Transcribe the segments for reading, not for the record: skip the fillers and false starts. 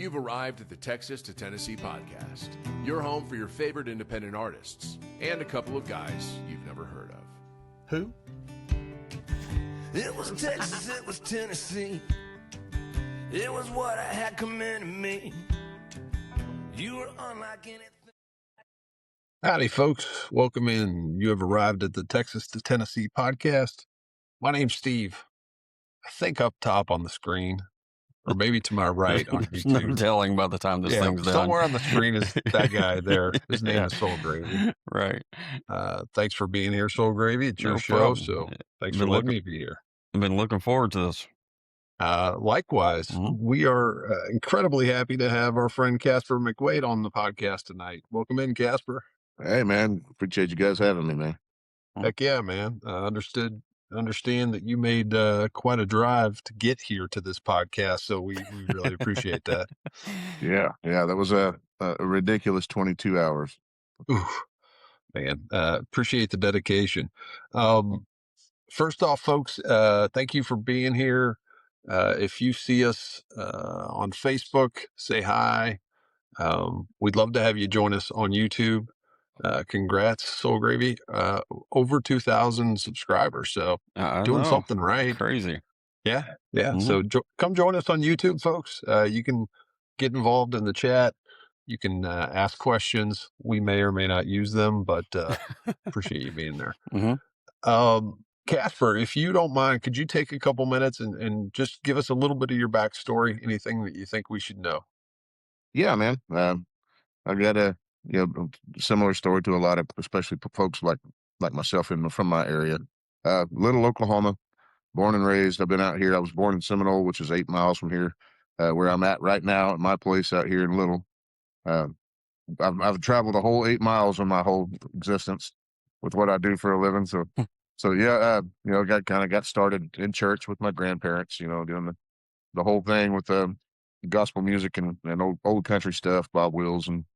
You've arrived at the Texas to Tennessee podcast, your home for your favorite independent artists and a couple of guys you've never heard of. Who? It was Texas, it was Tennessee. It was what I had coming to me. You were unlike anything. Howdy, folks. Welcome in. You have arrived at the Texas to Tennessee podcast. My name's Steve. I think up top on the screen, or maybe to my right on There's YouTube. no telling by the time this thing's done. Somewhere on the screen is that guy there. His name is Soul Gravy. Right. Thanks for being here, Soul Gravy. It's your No show, problem. so thanks Been for letting looking- me be here. I've been looking forward to this. Likewise, we are incredibly happy to have our friend Casper McWade on the podcast tonight. Welcome in, Casper. Hey, man. Appreciate you guys having me, man. Heck yeah, man. Understand that you made quite a drive to get here to this podcast, so we really appreciate that. Yeah. That was a ridiculous 22 hours. Oof, man, appreciate the dedication. First off, folks, thank you for being here. If you see us on Facebook, say hi. We'd love to have you join us on YouTube. Congrats, Soul Gravy. Over 2,000 subscribers. So I doing know. something right. Crazy. Yeah. Mhm. So come join us on YouTube, folks. You can get involved in the chat. You can ask questions. We may or may not use them, but appreciate you being there. Mhm. Casper, if you don't mind, could you take a couple minutes and just give us a little bit of your backstory? Anything that you think we should know? Yeah, man. I've got a similar story to a lot of, especially folks like myself from my area. Little Oklahoma, born and raised. I've been out here. I was born in Seminole, which is 8 miles from here, where I'm at right now at my place out here in Little. I've traveled a whole 8 miles in my whole existence with what I do for a living. So yeah, got started in church with my grandparents, doing the whole thing with gospel music and old country stuff, Bob Wills and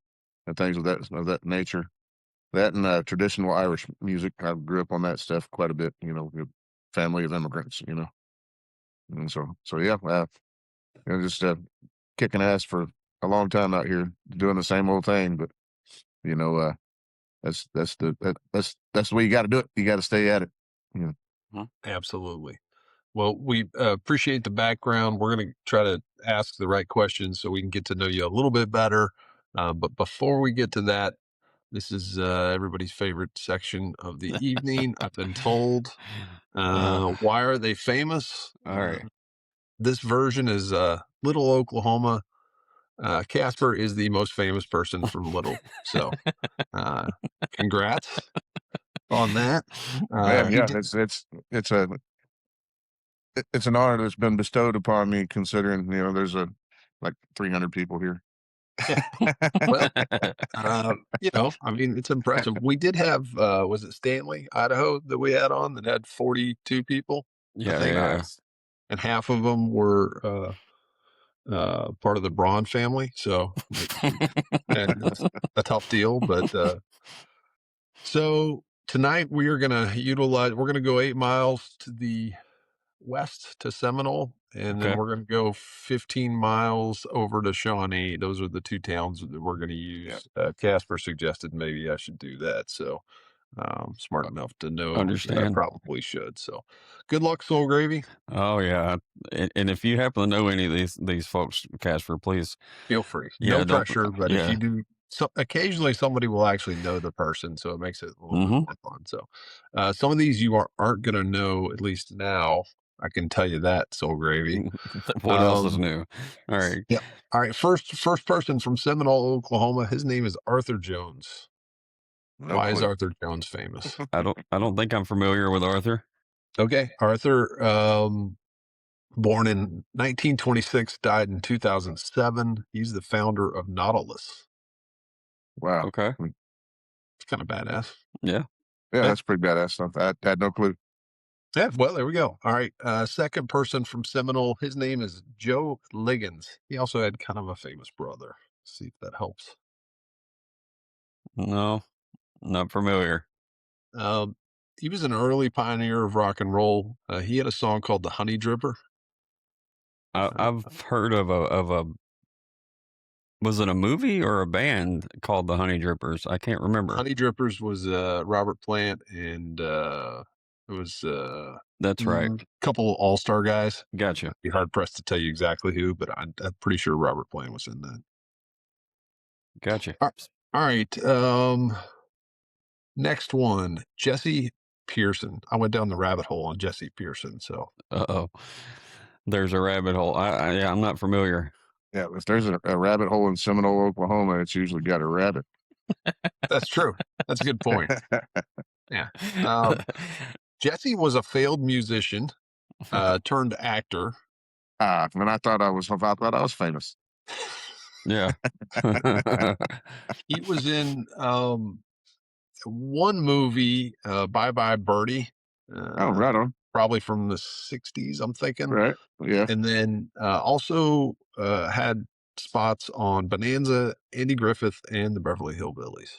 things of that nature. That and traditional Irish music. I grew up on that stuff quite a bit, family of immigrants, And so yeah, just kicking ass for a long time out here doing the same old thing, but that's the way you got to do it. You got to stay at it. Absolutely. Well, we appreciate the background. We're going to try to ask the right questions so we can get to know you a little bit better. But before we get to that, this is everybody's favorite section of the evening. I've been told. Why are they famous? All right. This version is Little Oklahoma. Casper is the most famous person from Little. So congrats on that. Man, yeah, it's an honor that's been bestowed upon me, considering there's like 300 people here. Well, I mean, it's impressive. We did have, was it Stanley, Idaho, that we had on that had 42 people? Yeah. And half of them were part of the Braun family. So it's a tough deal. But so tonight we're going to go 8 miles to the west to Seminole, and then Okay. we're going to go 15 miles over to Shawnee. Those are the two towns that we're going to use. Casper suggested maybe I should do that. So smart enough to know that I Understand. probably should. So good luck, Soul Gravy. Oh yeah. And if you happen to know any of these folks, Casper, please Feel free. Yeah, No don't- pressure, but if yeah. you do, occasionally somebody will actually know the person, so it makes it a little bit more fun. So some of these you aren't going to know, at least now. I can tell you that, Soul Gravy. What else is new? All right. Yep. All right. First person from Seminole, Oklahoma. His name is Arthur Jones. No Why is clue. Arthur Jones famous? I don't think I'm familiar with Arthur. Okay. Arthur, born in 1926, died in 2007. He's the founder of Nautilus. Wow. Okay. It's kind of badass. Yeah. Yeah, that's pretty badass stuff. I had no clue. Yeah, well, there we go. All right. Second person from Seminole. His name is Joe Liggins. He also had kind of a famous brother. See if that helps. No, not familiar. He was an early pioneer of rock and roll. He had a song called "The Honey Dripper." I've heard of a Was it a movie or a band called the Honey Drippers? I can't remember. Honey Drippers was Robert Plant, and it was That's right. a couple all-star guys. Gotcha. I'd be hard pressed to tell you exactly who, but I'm pretty sure Robert Plant was in that. Gotcha. All right. Next one, Jesse Pearson. I went down the rabbit hole on Jesse Pearson. So, there's a rabbit hole. I'm not familiar. Yeah, if there's a rabbit hole in Seminole, Oklahoma, it's usually got a rabbit. That's true. That's a good point. Yeah. Jesse was a failed musician, turned actor. And I thought I was famous. Yeah. He was in one movie, Bye Bye Birdie. Right on. Probably from the 60s, I'm thinking. Right. Yeah. And then also had spots on Bonanza, Andy Griffith, and the Beverly Hillbillies.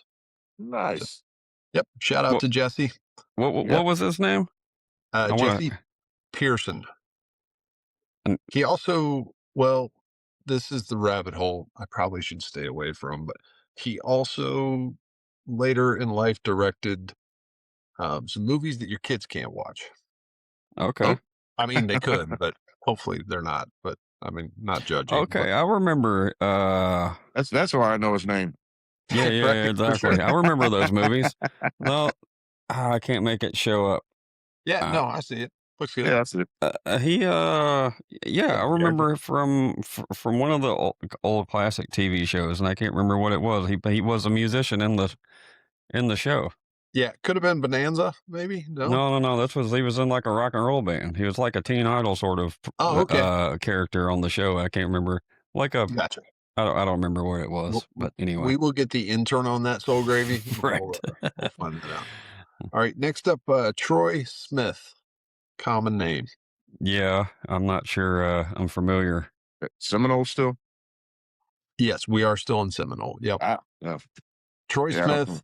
Nice. So, yep. Shout out to Jesse. What was his name? Jesse Pearson. He also, this is the rabbit hole I probably should stay away from, but he also later in life directed some movies that your kids can't watch. Okay. I mean, they could, but hopefully they're not. But I mean, not judging. Okay, but I remember. That's why I know his name. Yeah, exactly. Sure. I remember those movies. Well, I can't make it show up. Yeah, no, I see it. Looks good. Yeah, that's it. I remember from one of the old classic TV shows, and I can't remember what it was. He was a musician in the show. Yeah, could have been Bonanza, maybe. No. He was in like a rock and roll band. He was like a Teen Idol sort of character on the show. I can't remember. Gotcha. I don't remember where it was, but anyway, we will get the intern on that Soul Gravy. Right. We'll find that out. All right, next up, Troy Smith, common name. Yeah, I'm not sure. I'm familiar. Seminole still? Yes, we are still in Seminole. Yep. Troy Smith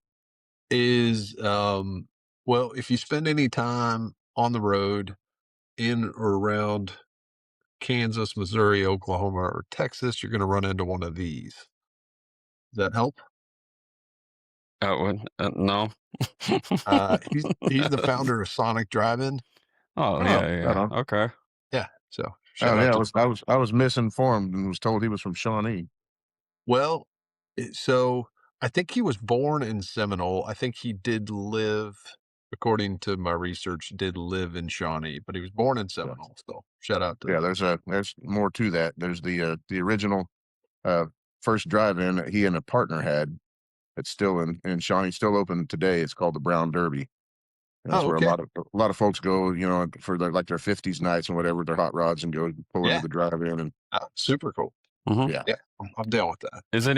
is, if you spend any time on the road in or around Kansas, Missouri, Oklahoma, or Texas, you're going to run into one of these. Does that help? No. He's the founder of Sonic Drive-In. Oh yeah. Okay. Yeah. So. I was misinformed and was told he was from Shawnee. Well, so I think he was born in Seminole. I think he did live, according to my research, in Shawnee, but he was born in Seminole. So shout out to there's more to that. There's the original first drive-in that he and a partner had. It's still in Shawnee, still open today. It's called the Brown Derby. And that's where a lot of folks go, for their 50s nights and whatever, their hot rods, and go pull into the drive-in. And super cool. Mm-hmm. Yeah, I'm down with that. Is it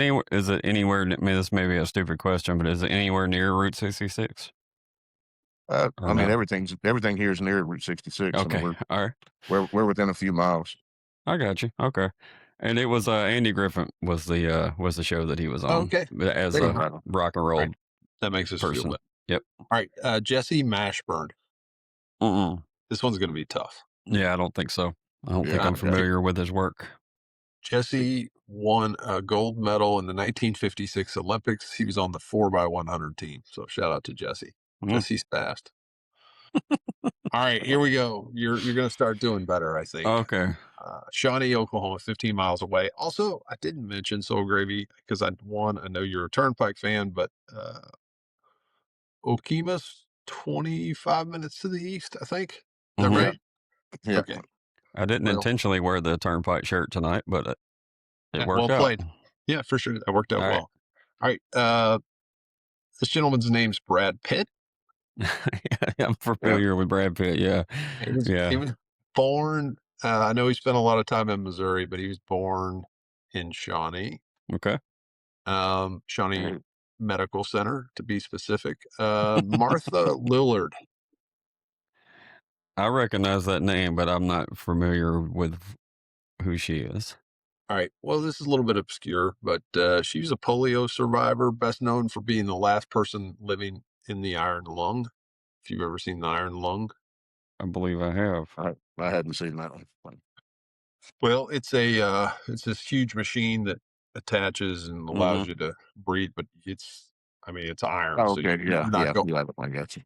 anywhere? This may be a stupid question, but is it anywhere near Route 66? I mean, everything here is near Route 66. Okay, all right. We're within a few miles. I got you. Okay. And it was Andy Griffith was the show that he was on. Okay. As a rock and roll. Right. That makes us feel better. Yep. All right. Jesse Mashburn. This one's going to be tough. Yeah, I don't think so. I don't think I'm familiar with his work. Jesse won a gold medal in the 1956 Olympics. He was on the 4x100 team. So shout out to Jesse. Jesse's fast. All right, here we go. You're going to start doing better, I think. Okay. Shawnee, Oklahoma, 15 miles away. Also, I didn't mention Soul Gravy because I know you're a Turnpike fan, but Okima's 25 minutes to the east, I think. Is that right? Yeah. Okay. I didn't intentionally wear the Turnpike shirt tonight, but it worked out. Played. Yeah, for sure. That worked out well. All right. This gentleman's name's Brad Pitt. I'm familiar with Brad Pitt. Yeah. He was born. I know he spent a lot of time in Missouri, but he was born in Shawnee. Okay. Shawnee Medical Center, to be specific. Martha Lillard. I recognize that name, but I'm not familiar with who she is. All right. Well, this is a little bit obscure, but she was a polio survivor, best known for being the last person living in the iron lung. If you've ever seen the iron lung. I believe I have. I hadn't seen that one. Well, it's this huge machine that attaches and allows you to breathe, but it's iron. Oh, So okay. you're Yeah. not Yeah. going, I got you.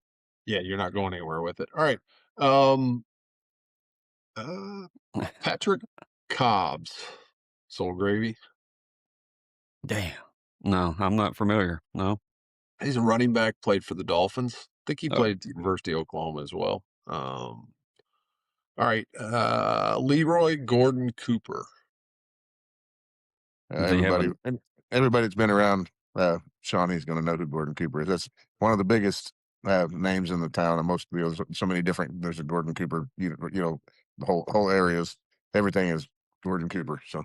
yeah, you're not going anywhere with it. All right. Um, Patrick Cobb's Soul Gravy. Damn. No, I'm not familiar. No. He's a running back, played for the Dolphins. I think he Oh. played at the University of Oklahoma as well. All right. Leroy Gordon Cooper. Does he have Everybody that's been around Shawnee's going to know who Gordon Cooper is. That's one of the biggest names in the town, and most so many different. There's a Gordon Cooper. You know, the whole areas. Everything is Gordon Cooper. So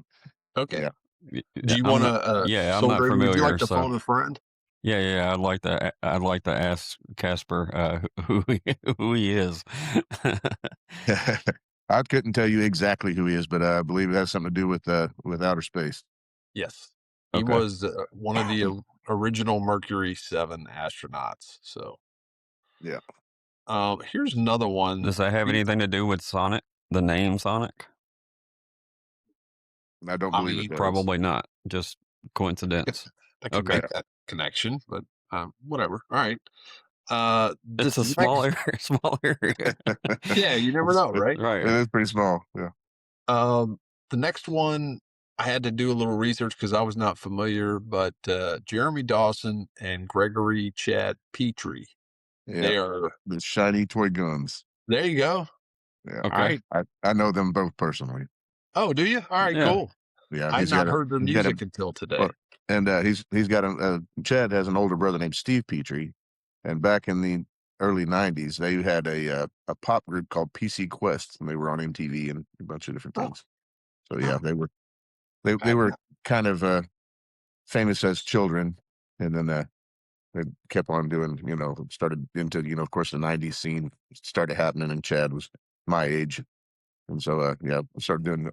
Okay. yeah. Do you want to? Yeah, I'm Soul not Gravy, familiar. would you like to so phone a friend? yeah, I'd like to ask Casper who he is. I couldn't tell you exactly who he is, but I believe it has something to do with outer space. Yes, he Okay. was one of the original Mercury 7 astronauts. So Yeah. here's another one. Does that have anything to do with Sonic? The name Sonic? I don't believe it does. Probably not. Just coincidence. I can Okay. make that connection, but whatever. All right. It's a small area. Yeah, you never know, right? Right. It is pretty small. Yeah. The next one, I had to do a little research because I was not familiar, but Jeremy Dawson and Gregory Chad Petrie. Yeah. They are the shiny toy guns. There you go. Yeah. Okay. All right. I know them both personally. Oh, do you? All right, Yeah. cool. Yeah. I had not heard their music until today. Well, and he's got Chad has an older brother named Steve Petrie, and back in the early '90s, they had a pop group called PC Quest, and they were on MTV and a bunch of different things. So yeah, they were kind of famous as children, and then they kept on doing, started into, of course, the '90s scene started happening, and Chad was my age, and so started doing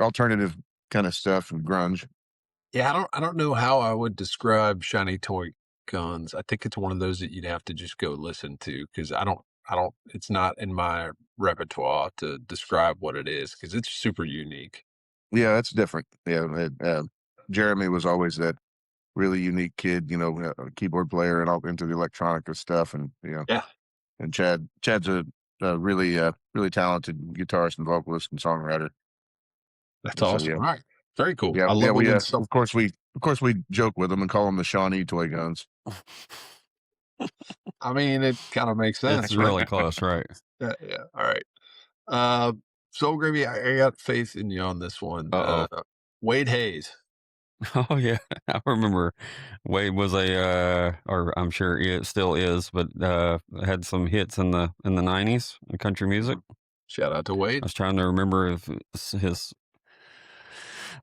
alternative kind of stuff and grunge. Yeah, I don't know how I would describe Shiny Toy Guns. I think it's one of those that you'd have to just go listen to because I don't. It's not in my repertoire to describe what it is because it's super unique. Yeah, that's different. Yeah, Jeremy was always that really unique kid, a keyboard player and all into the electronica stuff, and Yeah. And Chad's a really really talented guitarist and vocalist and songwriter. That's awesome. Yeah. All right. Very cool. Yeah, I love we when of course we joke with them and call them the Shawnee Toy Guns. I mean, it kind of makes sense. It's really close, right? Yeah. All right. Soul Gravy, I got faith in you on this one. Wade Hayes. Oh yeah, I remember Wade was or I'm sure it still is, but had some hits in the '90s in country music. Shout out to Wade. I was trying to remember if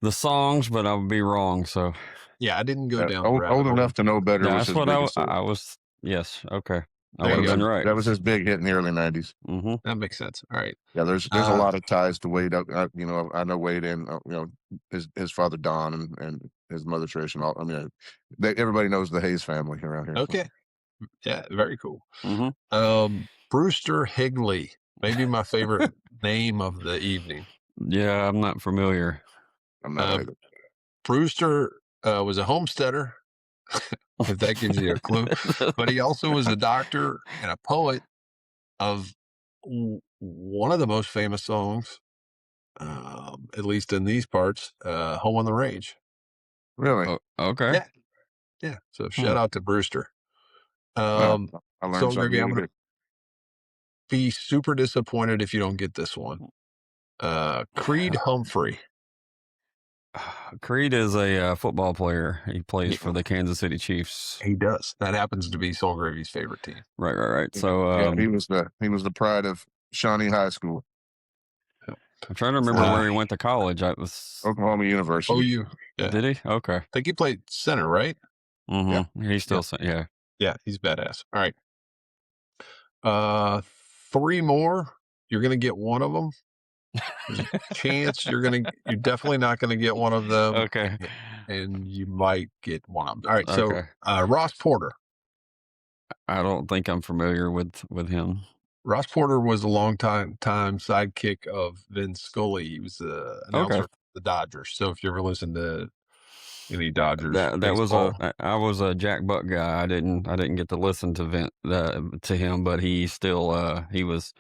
the songs, but I would be wrong. So yeah, I didn't go down. Old enough to know better. That's what I was. Yes, okay. I would have been right. That was his big hit in the early '90s. Mm-hmm. That makes sense. All right. Yeah, there's a lot of ties to Wade. I know Wade and his father Don and his mother Trish and all. I mean, everybody knows the Hayes family around here. Okay. Yeah, very cool. Mm-hmm. Brewster Higley, maybe my favorite name of the evening. Yeah, I'm not familiar. I'm not either. Brewster was a homesteader, if that gives you a clue. But he also was a doctor and a poet of one of the most famous songs, at least in these parts, Home on the Range. Really? Okay. Yeah. So shout out to Brewster. I learned something. I'm going to be super disappointed if you don't get this one. Creed Humphrey. Creed is a football player. He plays for the Kansas City Chiefs. He does. That happens to be Soul Gravy's favorite team. Right. So he was the pride of Shawnee High School. I'm trying to remember where he went to college. I was Oklahoma University. OU. Yeah. Did he? Okay. I think he played center, right? Mm-hmm. Yeah. He's still yeah. Yeah, he's badass. All right. 3 more. You're gonna get one of them. There's a chance you're definitely not gonna get one of them. Okay. And you might get one of them. All right. Okay. So Ross Porter. I don't think I'm familiar with him. Ross Porter was a long time sidekick of Vin Scully. He was the announcer for the Dodgers. So if you ever listen to any Dodgers That was baseball? I was a Jack Buck guy. I didn't get to listen to him, but he still he was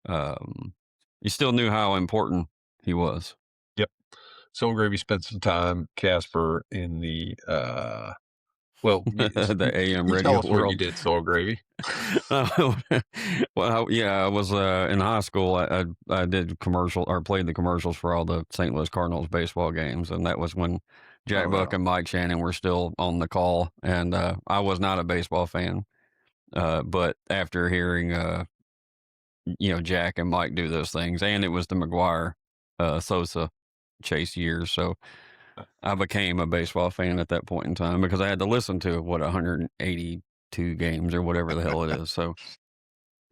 you still knew how important he was. Yep. Soul Gravy spent some time, Casper, in the well, The AM you radio tell us what you world. did, Soul Gravy. Well, yeah, I was in high school. I did played the commercials for all the St. Louis Cardinals baseball games, and that was when Jack Buck and Mike Shannon were still on the call. And I was not a baseball fan, but after hearing Jack and Mike do those things, and it was the McGuire Sosa chase years, so I became a baseball fan at that point in time because I had to listen to 182 games or whatever the hell it is. So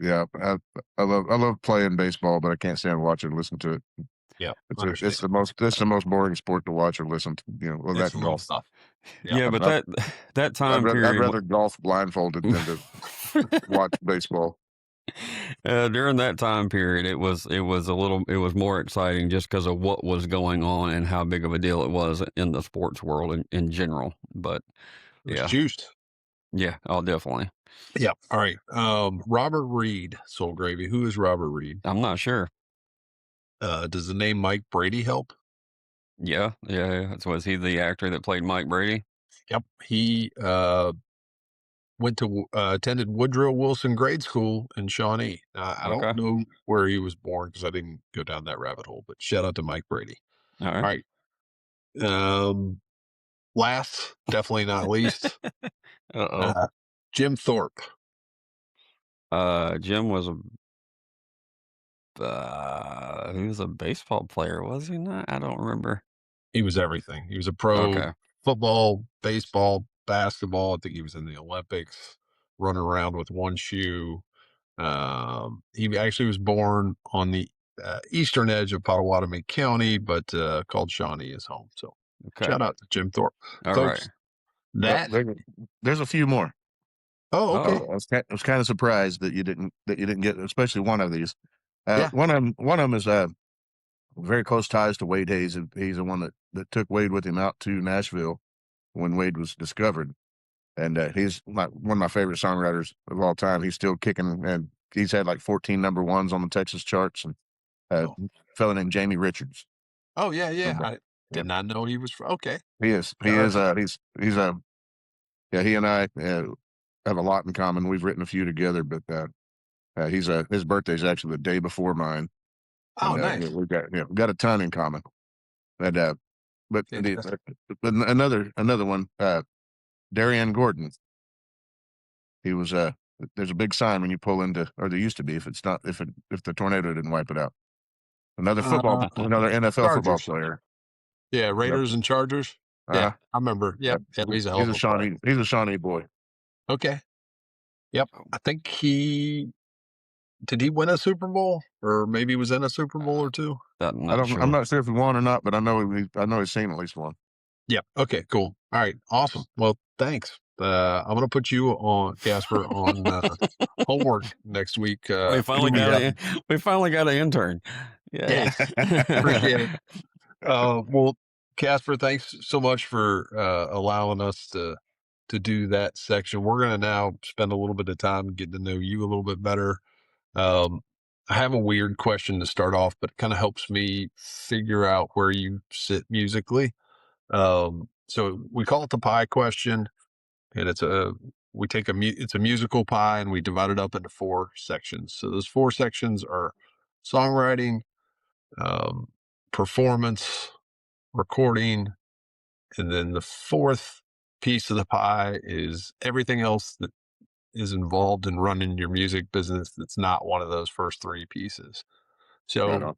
Yeah, I love playing baseball, but I can't stand watching or listen to it. Yeah, it's the most boring sport to watch or listen to. Well, it's that golf stuff. Yeah, but that time period, I'd rather golf blindfolded than to watch baseball. During that time period, it was more exciting just because of what was going on and how big of a deal it was in the sports world in general. But it was juiced. Yeah, definitely. Yeah. All right. Robert Reed, Soul Gravy. Who is Robert Reed? I'm not sure. Does the name Mike Brady help? Yeah. So was he the actor that played Mike Brady? Yep. He attended Woodrow Wilson Grade School in Shawnee. I don't know where he was born because I didn't go down that rabbit hole, but shout out to Mike Brady. All right. Last, definitely not least, Uh-oh. Jim Thorpe. Jim was he was a baseball player, was he not? I don't remember. He was everything. He was a pro football, baseball, basketball. I think he was in the Olympics, running around with one shoe. He actually was born on the eastern edge of Potawatomi County, but called Shawnee his home. So shout out to Jim Thorpe. All folks, right. There's a few more. Oh, okay. I was kind of surprised that you didn't get, especially one of these. Yeah. One of them is very close ties to Wade Hayes. He's the one that took Wade with him out to Nashville when Wade was discovered. And he's one of my favorite songwriters of all time. He's still kicking, and he's had like 14 number ones on the Texas charts. And a fellow named Jamie Richards. Oh yeah. I did not know he was from. Okay. He is. He and I have a lot in common. We've written a few together, but his birthday's actually the day before mine. Oh, and, nice. We've got a ton in common. And but another one, Darian Gordon. He was there's a big sign when you pull into, or there used to be, if the tornado didn't wipe it out. Another another NFL Chargers. football player. Yeah, Raiders and Chargers. Yeah, I remember. Yep. He's a Shawnee. He's a Shawnee boy. Okay. Yep. I think did he win a Super Bowl, or maybe he was in a Super Bowl or two? I'm not sure if he won or not, but I know he's seen at least one. Yep. Okay. Cool. All right. Awesome. Well, thanks. I'm going to put you on, Casper, on homework next week. We finally got an intern. Yeah. Appreciate it. Well, Casper, thanks so much for allowing us to do that section. We're going to now spend a little bit of time getting to know you a little bit better. I have a weird question to start off, but it kind of helps me figure out where you sit musically. So we call it the pie question, and it's a musical pie, and we divide it up into 4 sections. So those 4 sections are songwriting, performance, recording, and then the 4th piece of the pie is everything else that is involved in running your music business that's not one of those first 3 pieces. So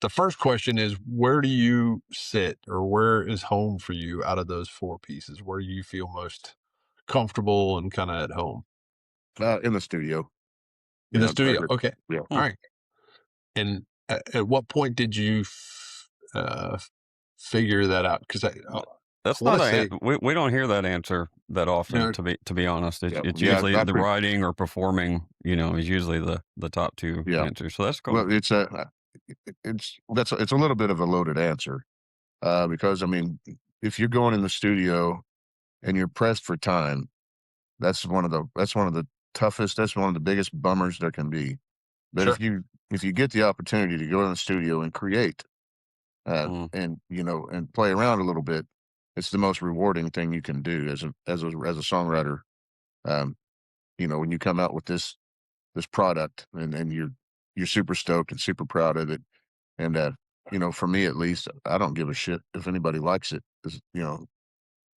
the first question is, where do you sit, or where is home for you out of those 4 pieces? Where do you feel most comfortable and kind of at home? In the studio. In the studio. Okay. Yeah. All right. And at what point did you figure that out? Because that's not we don't hear that answer that often. To be honest, it's usually the writing or performing. Is usually the top 2 answers. So that's cool. Well, it's a little bit of a loaded answer, because I mean, if you're going in the studio and you're pressed for time, that's one of the toughest. That's one of the biggest bummers there can be. But Sure. if you get the opportunity to go in the studio and create, and and play around a little bit, it's the most rewarding thing you can do as a songwriter. Um, when you come out with this product and you're super stoked and super proud of it, and for me at least, I don't give a shit if anybody likes it. 'Cause,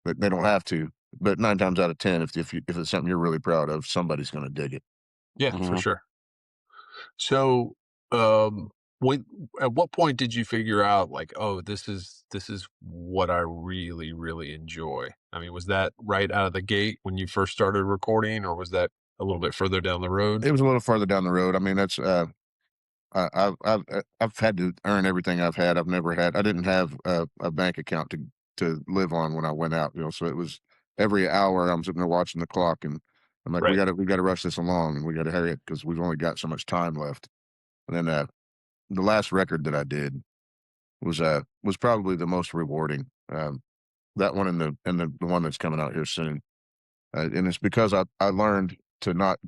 but they don't have to. But 9 times out of 10, if it's something you're really proud of, somebody's going to dig it. Yeah, for sure. So, when at what point did you figure out like, oh, this is what I really, really enjoy? I mean, was that right out of the gate when you first started recording, or was that a little bit further down the road? It was a little further down the road. I mean, that's I've had to earn everything I've had. I didn't have a bank account to live on when I went out. So it was every hour I'm sitting there watching the clock, and I'm like, Right. we got to rush this along, and we got to hurry it because we've only got so much time left. And then the last record that I did was probably the most rewarding. That one and the one that's coming out here soon, and it's because I learned to not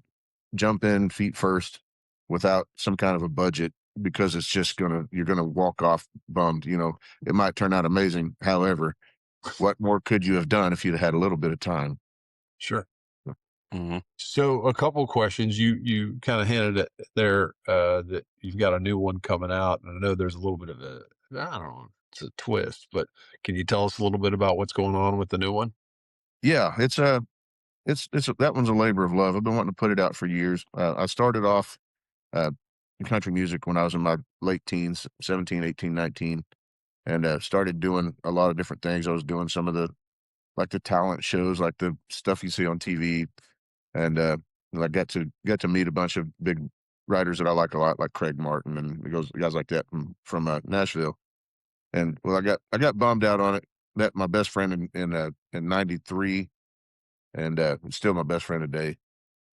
jump in feet first without some kind of a budget, because it's just you're gonna walk off bummed. It might turn out amazing. However, what more could you have done if you'd had a little bit of time? Sure. So a couple questions. You kind of hinted at there that you've got a new one coming out, and I know there's a little bit of I don't know, it's a twist, but can you tell us a little bit about what's going on with the new one? Yeah, that one's a labor of love. I've been wanting to put it out for years. I started off in country music when I was in my late teens, 17, 18, 19, and started doing a lot of different things. I was doing some of the talent shows, like the stuff you see on TV, and I got to meet a bunch of big writers that I like a lot, like Craig Martin and guys like that from Nashville. And well, I got bummed out on it. Met my best friend in '93, and still my best friend today.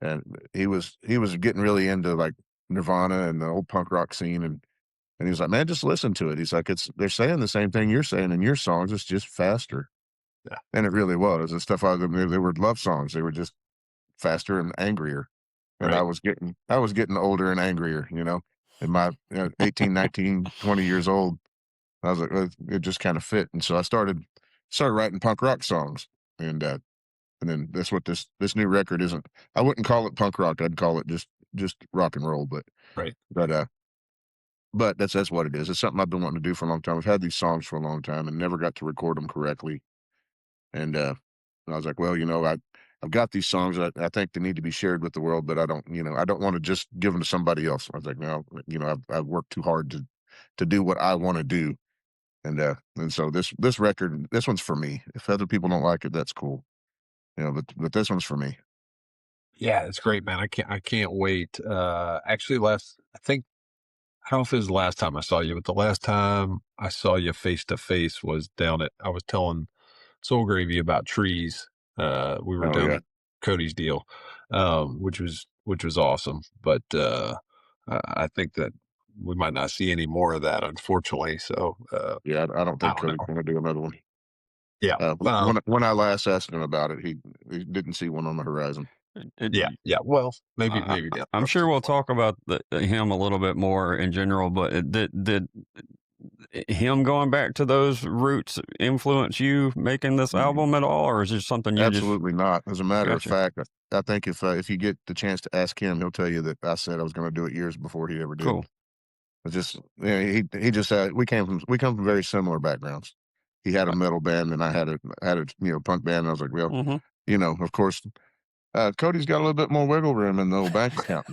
And he was getting really into like Nirvana and the old punk rock scene, and he was like, "Man, just listen to it." He's like, they're saying the same thing you're saying in your songs. It's just faster." Yeah. And it really was. The stuff they were love songs. They were just faster and angrier. And Right. I was getting older and angrier, in my 18, 19, 20 years old. I was like, it just kind of fit. And so I started writing punk rock songs. And then that's what this new record isn't. I wouldn't call it punk rock. I'd call it just rock and roll. Right. But that's what it is. It's something I've been wanting to do for a long time. I've had these songs for a long time and never got to record them correctly. And I was like, well, I've got these songs that I think they need to be shared with the world, but I don't want to just give them to somebody else. I was like, no, I've worked too hard to do what I want to do. And so this record, this one's for me. If other people don't like it, that's cool. But this one's for me. Yeah, it's great, man. I can't wait. Actually, I don't know if it was the last time I saw you, but the last time I saw you face to face was I was telling Soul Gravy about trees. We were down at Cody's deal, which was awesome. But I think that we might not see any more of that, unfortunately. So yeah, I don't think Cody's going to do another one. Yeah. When I last asked him about it, he didn't see one on the horizon. Yeah. Well, maybe down. I'm sure we'll talk about him a little bit more in general, but did him going back to those roots influence you making this album at all, or is it something you absolutely not? As a matter of fact, I think if you get the chance to ask him, he'll tell you that I said I was going to do it years before he ever did. Cool. It's just he just said we come from very similar backgrounds. He had a metal band and I had a punk band. And I was like, well, of course, Cody's got a little bit more wiggle room in the old bank account.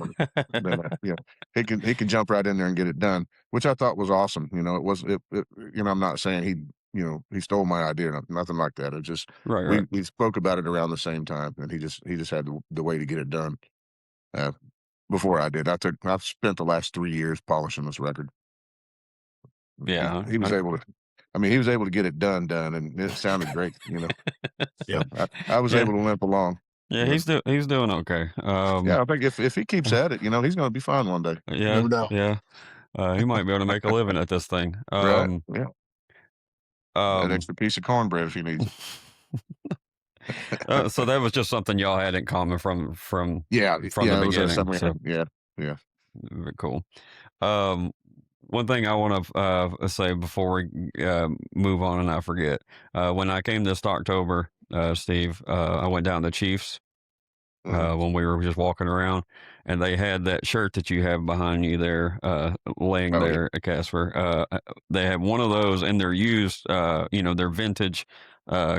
He can jump right in there and get it done, which I thought was awesome. I'm not saying he stole my idea, nothing like that. It just right. We spoke about it around the same time, and he just had the way to get it done. Before I did, I've spent the last 3 years polishing this record. Yeah, he was able to. I mean, he was able to get it done, and it sounded great. Yeah, I was able to limp along. Yeah, he's doing okay. Yeah, I think if he keeps at it, he's going to be fine one day. Yeah, never know. Yeah, he might be able to make a living at this thing. Right. Yeah. That extra piece of cornbread if he needs it. So that was just something y'all had in common from the beginning. So, yeah. Very cool. One thing I want to say before we move on and I forget, when I came this October, Steve, I went down to Chiefs when we were just walking around, and they had that shirt that you have behind you there, laying there, Casper. They had one of those in their used, their vintage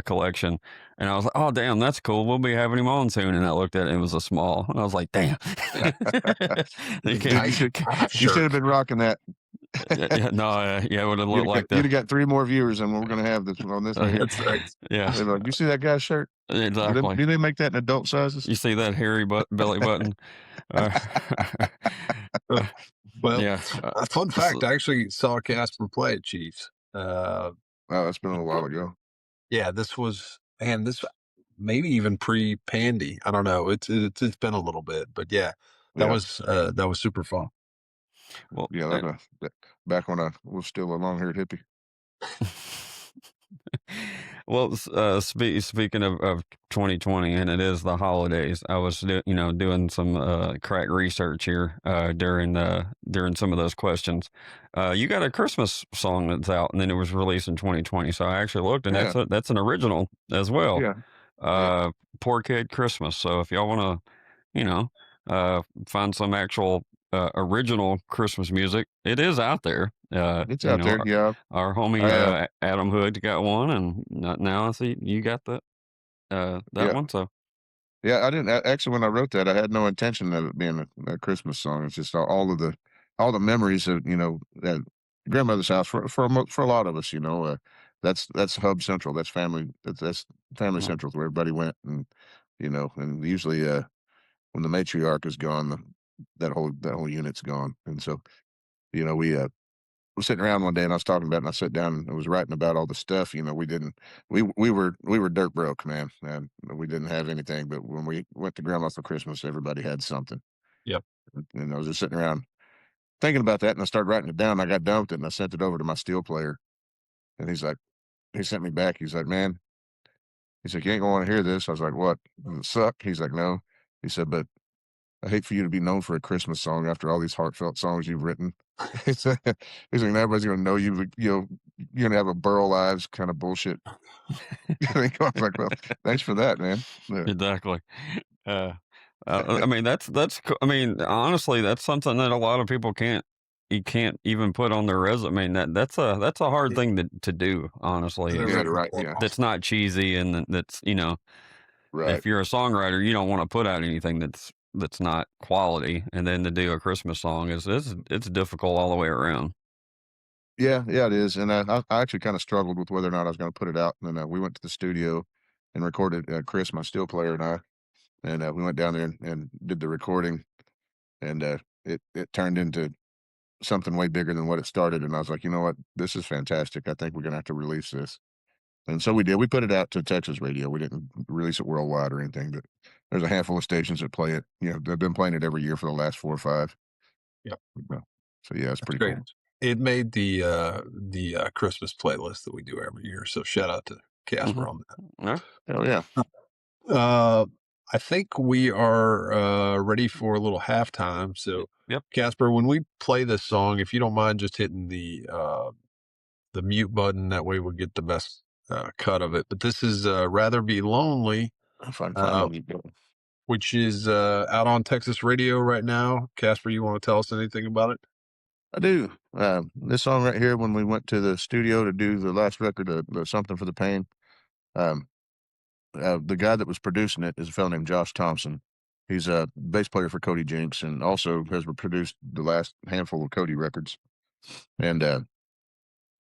collection. And I was like, oh, damn, that's cool. We'll be having him on soon. And I looked at it, it was a small. And I was like, damn. You should have been rocking that. It would have looked like that. You'd have got 3 more viewers, and we're going to have this on this. That's right. Yeah. Like, you see that guy's shirt? Exactly. Do they make that in adult sizes? You see that hairy belly button? Well, yeah. Fun fact, I actually saw Casper play at Chiefs. That's been a little while ago. Yeah, this maybe even pre-Pandy. I don't know. It's been a little bit, but yeah, that was super fun. Well, yeah, back when I was still a long-haired hippie. Well, speaking of 2020, and it is the holidays, I was doing some crack research here during some of those questions. You got a Christmas song that's out, and then it was released in 2020. So I actually looked, and that's an original as well. Yeah. Poor Kid Christmas. So if y'all want to, find some actual original Christmas music, it is out there. It's out there. Yeah. Our homie Adam Hood got one, and now I see you got that one. So yeah, I didn't actually, when I wrote that, I had no intention of it being a Christmas song. It's just all the memories of that grandmother's house for a lot of us. That's Hub Central. That's family. That's family central, where everybody went, and and usually when the matriarch is gone, that whole unit's gone. And so we were sitting around one day, and I was talking about it, and I sat down and I was writing about all the stuff. We were dirt broke, man, and we didn't have anything. But when we went to grandma for Christmas, everybody had something. Yep. And I was just sitting around thinking about that, and I started writing it down. I got done with it, and I sent it over to my steel player, and he sent me back. He's like, man, he's like, you ain't gonna want to hear this. I was like, what? Does it suck? He's like, no. He said, but I hate for you to be known for a Christmas song after all these heartfelt songs you've written. He's like, everybody's going to know you're going to have a Burl Ives kind of bullshit. I was like, well, thanks for that, man. Yeah. Exactly. I mean, honestly, that's something that a lot of people can't even put on their resume. I mean, that's a hard thing to do, honestly. Yeah, right. Yeah. That's not cheesy, and that's, right. If you're a songwriter, you don't want to put out anything that's not quality, and then to do a Christmas song it's difficult all the way around. Yeah, it is. And I actually kind of struggled with whether or not I was going to put it out. And then we went to the studio and recorded. Chris, my steel player, and we went down there and did the recording, and it turned into something way bigger than what it started. And I was like, you know what, this is fantastic. I think we're going to have to release this. And so we did. We put it out to Texas radio. We didn't release it worldwide or anything, but there's a handful of stations that play it. They've been playing it every year for the last 4 or 5. Yep. So yeah, it's pretty cool. It made the Christmas playlist that we do every year. So shout out to Casper on that. Hell yeah. I think we are ready for a little halftime. So yep. Casper, when we play this song, if you don't mind just hitting the mute button, that way we'll get the best cut of it. But this is Rather Be Lonely, which is out on Texas radio right now. Casper, you want to tell us anything about it? I do. This song right here, when we went to the studio to do the last record, Something for the Pain, the guy that was producing it is a fellow named Josh Thompson. He's a bass player for Cody Jinks, and also has produced the last handful of Cody records. And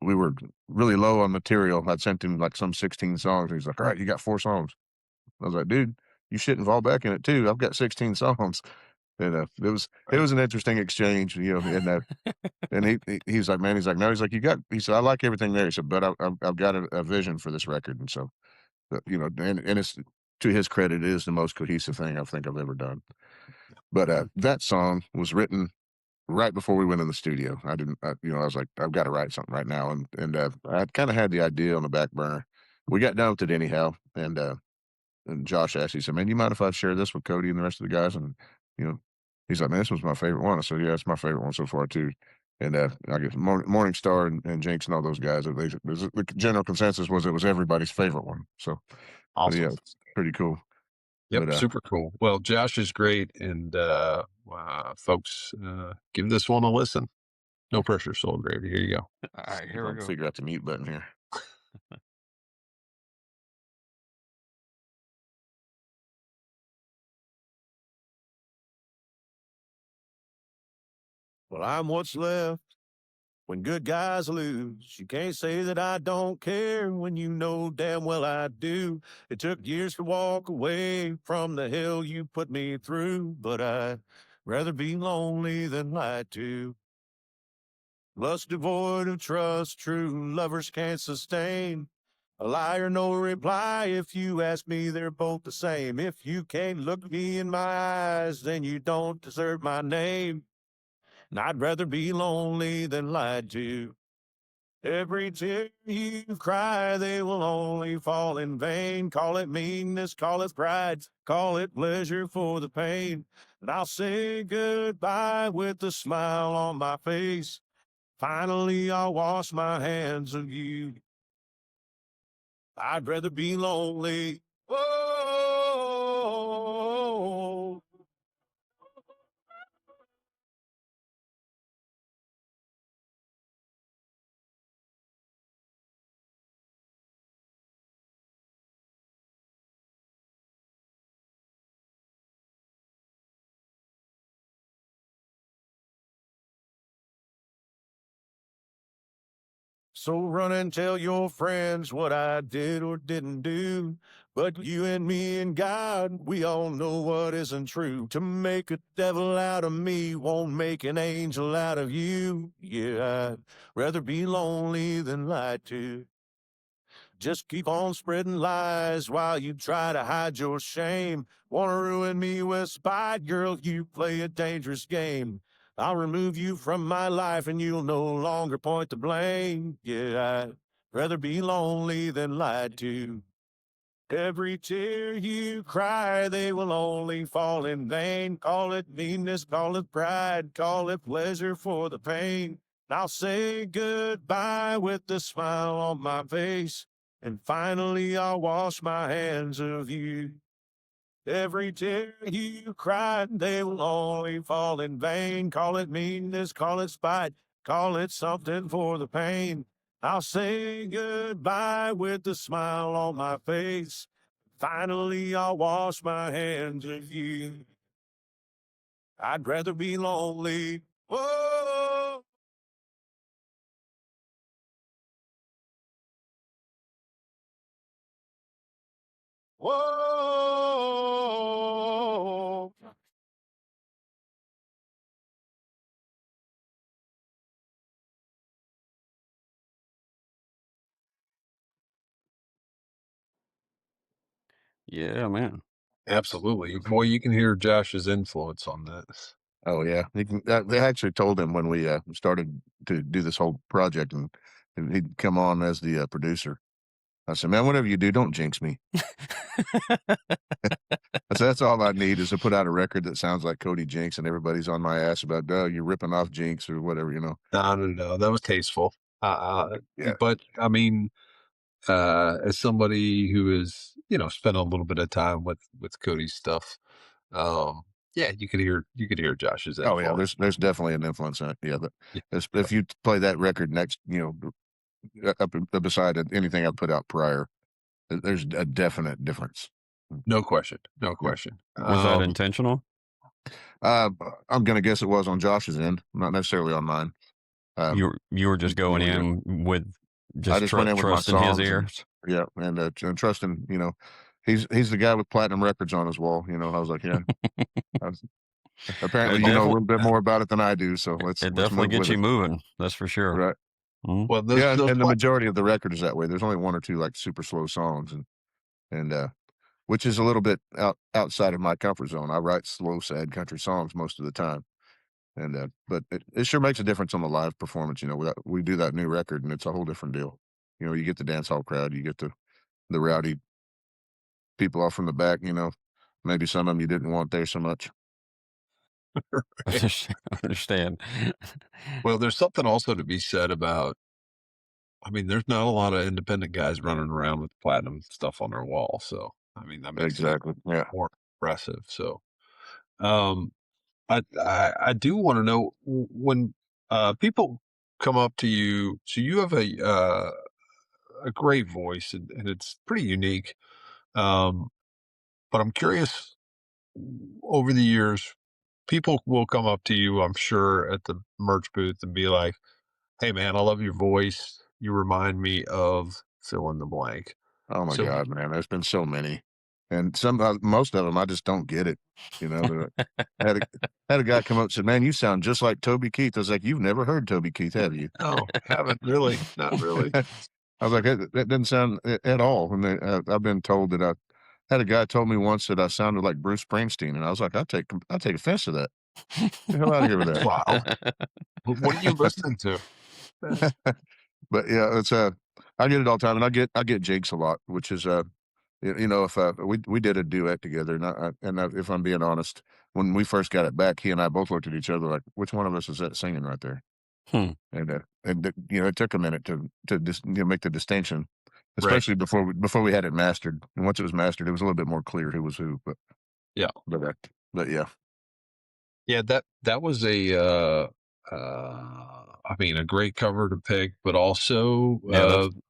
we were really low on material. I'd sent him like some 16 songs. He's like, all right, you got 4 songs. I was like, dude, you shouldn't fall back in it too. I've got 16 songs. And it was an interesting exchange, and he's like, man, he's like, no, he's like, he said, I like everything there. He said, but I've got a vision for this record. And so, and it's, to his credit, it is the most cohesive thing I think I've ever done. But that song was written right before we went in the studio. I was like, I've got to write something right now. And I kind of had the idea on the back burner. We got done with it anyhow. And Josh asked, he said, man, you mind if I share this with Cody and the rest of the guys? And, he's like, man, this was my favorite one. I said, yeah, it's my favorite one so far too. And I guess Morningstar and Jinks and all those guys, the general consensus was it was everybody's favorite one. So, Awesome. yeah, pretty cool. Yep, But, super cool. Well, Josh is great, and folks, give this one a listen. No pressure, Soul Gravy. Here you go. All right, here we go. Figure out the mute button here. Well, I'm what's left when good guys lose. You can't say that I don't care when you know damn well I do. It took years to walk away from the hell you put me through, but I'd rather be lonely than lied to. Lust devoid of trust, true lovers can't sustain. A liar, no reply. If you ask me, they're both the same. If you can't look me in my eyes, then you don't deserve my name. And I'd rather be lonely than lied to. Every tear you cry, they will only fall in vain. Call it meanness, call it pride, call it pleasure for the pain. And I'll say goodbye with a smile on my face. Finally, I'll wash my hands of you. I'd rather be lonely. Whoa. So run and tell your friends what I did or didn't do. But you and me and God, we all know what isn't true. To make a devil out of me won't make an angel out of you. Yeah, I'd rather be lonely than lied to. Just keep on spreading lies while you try to hide your shame. Wanna ruin me with spite, girl, you play a dangerous game. I'll remove you from my life and you'll no longer point the blame. Yeah, I'd rather be lonely than lied to. Every tear you cry, they will only fall in vain. Call it meanness, call it pride, call it pleasure for the pain. I'll say goodbye with a smile on my face. And finally, I'll wash my hands of you. Every tear you cried, they will only fall in vain. Call it meanness, call it spite, call it something for the pain. I'll say goodbye with a smile on my face. Finally, I'll wash my hands of you. I'd rather be lonely. Whoa. Whoa. Yeah, man. Absolutely. Boy, you can hear Josh's influence on this. Oh yeah, they actually told him when we started to do this whole project, and he'd come on as the producer. I said, man, whatever you do, don't jinx me. I said, that's all I need is to put out a record that sounds like Cody Jinks, and everybody's on my ass about, you're ripping off Jinks or whatever, No, that was tasteful. Yeah. But I mean, as somebody who has, spent a little bit of time with Cody's stuff, yeah, you could hear Josh's influence. Oh yeah, there's definitely an influence on it. Yeah, but Yeah. if you play that record next, up beside anything I put out prior, there's a definite difference. No question. No question. Was that intentional? I'm gonna guess it was on Josh's end, not necessarily on mine. You were just going in with I just went in with my trusting his songs ears. and trusting. He's the guy with platinum records on his wall. I was like, yeah. Apparently, you know a little bit more about it than I do. So let's definitely move get with you it. moving. That's for sure. Right. Mhm. Well, And the majority of the record is that way. There's only one or two like super slow songs, and which is a little bit outside of my comfort zone. I write slow, sad country songs most of the time, And but it sure makes a difference on the live performance. We do that new record, and it's a whole different deal. You get the dance hall crowd, you get the rowdy people off from the back. Maybe some of them you didn't want there so much. Understand. Well, there's something also to be said about, I mean, there's not a lot of independent guys running around with platinum stuff on their wall. So, I mean, that makes Exactly. Yeah. it more impressive. So, I do want to know when people come up to you. So you have a great voice, and it's pretty unique. But I'm curious. Over the years, people will come up to you, I'm sure, at the merch booth and be like, "Hey, man, I love your voice. You remind me of fill in the blank." Oh my So, God, man, there's been so many, and most of them I just don't get it. I had a guy come up and said, "Man, you sound just like Toby Keith." I was like, "You've never heard Toby Keith, have you?" no, haven't really, not really. I was like, "That doesn't sound at all." And I've been told that I had a guy told me once that I sounded like Bruce Springsteen, and I was like, I take offense to that. Get the hell out of here with that. Wow. What are you listening to? But yeah, it's I get it all the time, and I get Jinks a lot, which is if we did a duet together, and if I'm being honest, when we first got it back, he and I both looked at each other like, which one of us is that singing right there? And it took a minute to just make the distinction, especially before we had it mastered. And once it was mastered, it was a little bit more clear who was who. But Yeah. but yeah. Yeah, that was I mean, a great cover to pick, but also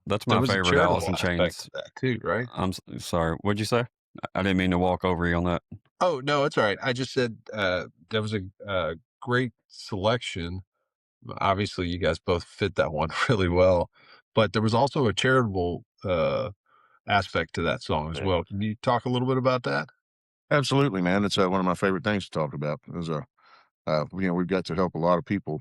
that's there my was a favorite charitable Alice in aspect Chains. to that too, right? I'm sorry. What'd you say? I didn't mean to walk over you on that. Oh, no, it's all right. I just said there was a great selection. Obviously, you guys both fit that one really well, but there was also a charitable aspect to that song as well. Can you talk a little bit about that? Absolutely, man. It's one of my favorite things to talk about. Is we've got to help a lot of people